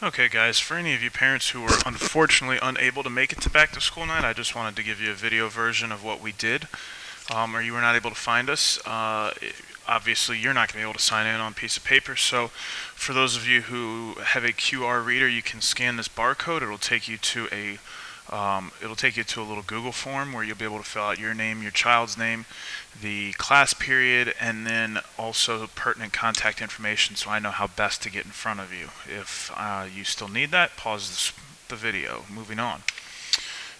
Okay guys, for any of you parents who were unfortunately unable to make it to back to school night, I just wanted to give you a video version of what we did. Or you were not able to find us. Obviously you're not going to be able to sign in on a piece of paper, so for those of you who have a QR reader, you can scan this barcode. It'll take you to a little Google form where you'll be able to fill out your name, your child's name, the class period, and then also pertinent contact information so I know how best to get in front of you. If you still need that, pause the video. Moving on.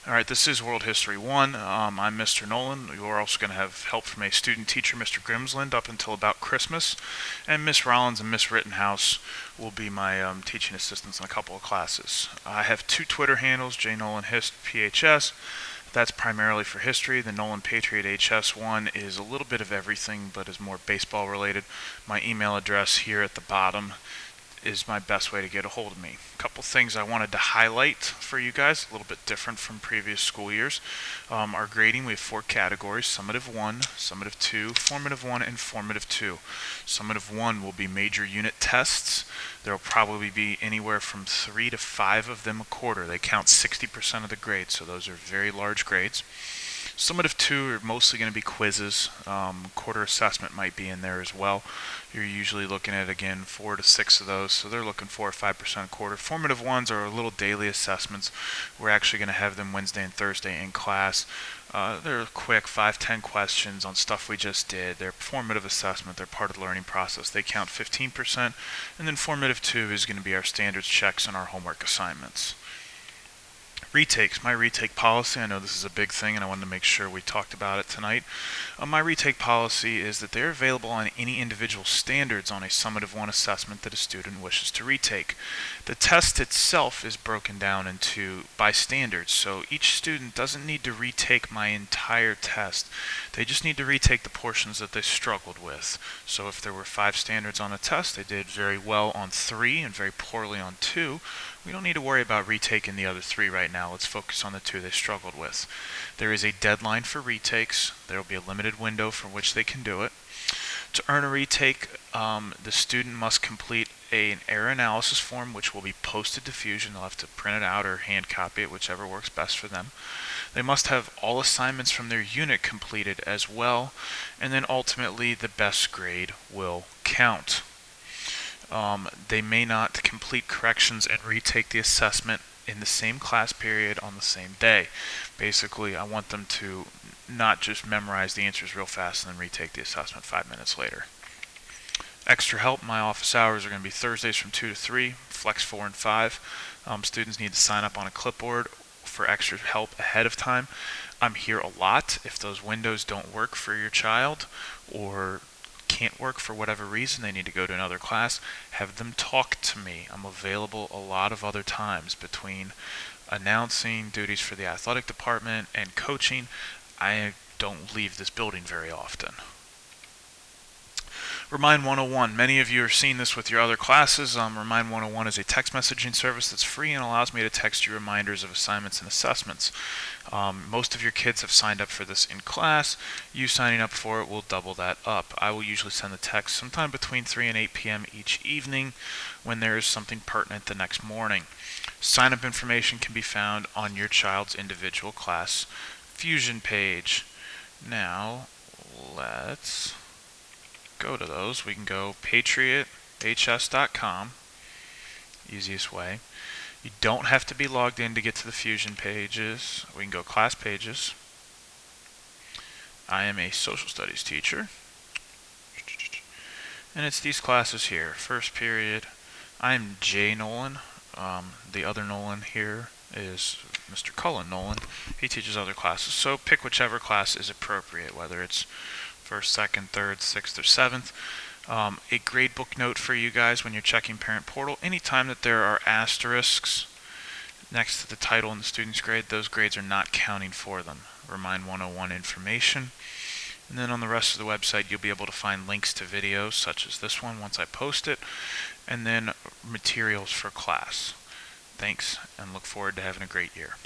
Alright, this is World History 1. I'm Mr. Nolan. You're also going to have help from a student teacher, Mr. Grimsland, up until about Christmas. And Miss Rollins and Miss Rittenhouse will be my teaching assistants in a couple of classes. I have two Twitter handles, JNolanHist, PHS. That's primarily for history. The Nolan Patriot HS one is a little bit of everything, but is more baseball related. My email address here at the bottom is my best way to get a hold of me. A couple things I wanted to highlight for you guys, a little bit different from previous school years. Our grading, we have 4 categories: summative 1, summative 2, formative 1, and formative 2. Summative 1 will be major unit tests. There will probably be anywhere from 3 to 5 of them a quarter. They count 60% of the grade, so those are very large grades. Summative 2 are mostly going to be quizzes. Quarter assessment might be in there as well. You're usually looking at, again, 4 to 6 of those, so they're looking 4 or 5% a quarter. Formative ones are little daily assessments. We're actually going to have them Wednesday and Thursday in class. They're quick 5-10 questions on stuff we just did. They're formative assessment. They're part of the learning process. They count 15%. And then formative 2 is going to be our standards checks and our homework assignments. Retakes, my retake policy, I know this is a big thing and I wanted to make sure we talked about it tonight. My retake policy is that they're available on any individual standards on a summative 1 assessment that a student wishes to retake. The test itself is broken down by standards, so each student doesn't need to retake my entire test. They just need to retake the portions that they struggled with. So if there were 5 standards on a test, they did very well on 3 and very poorly on 2. We don't need to worry about retaking the other 3 right now. Let's focus on the 2 they struggled with. There is a deadline for retakes. There will be a limited window for which they can do it. To earn a retake, the student must complete an error analysis form, which will be posted to Fusion. They'll have to print it out or hand copy it, whichever works best for them. They must have all assignments from their unit completed as well, and then ultimately the best grade will count. They may not complete corrections and retake the assessment in the same class period on the same day. Basically, I want them to not just memorize the answers real fast and then retake the assessment 5 minutes later. Extra help, my office hours are going to be Thursdays from 2 to 3, flex 4 and 5. Students need to sign up on a clipboard for extra help ahead of time. I'm here a lot. If those windows don't work for your child or can't work for whatever reason, they need to go to another class, have them talk to me. I'm available a lot of other times between announcing duties for the athletic department and coaching. I don't leave this building very often. Remind 101, many of you are seeing this with your other classes. Remind 101 is a text messaging service that's free and allows me to text you reminders of assignments and assessments. Most of your kids have signed up for this in class. You signing up for it will double that up. I will usually send the text sometime between 3 and 8 p.m. each evening when there is something pertinent the next morning. Sign-up information can be found on your child's individual class Fusion page. Now, let's go to those. We can go patrioths.com, easiest way. You don't have to be logged in to get to the Fusion pages. We can go class pages. I am a social studies teacher, and it's these classes here. First period, I'm J. Nolan. The other Nolan here is Mr. Cullen Nolan. He teaches other classes, so pick whichever class is appropriate, whether it's first, second, third, sixth, or seventh. A gradebook note for you guys when you're checking Parent Portal. Anytime that there are asterisks next to the title and the student's grade, those grades are not counting for them. Remind 101 information. And then on the rest of the website, you'll be able to find links to videos such as this one once I post it, and then materials for class. Thanks, and look forward to having a great year.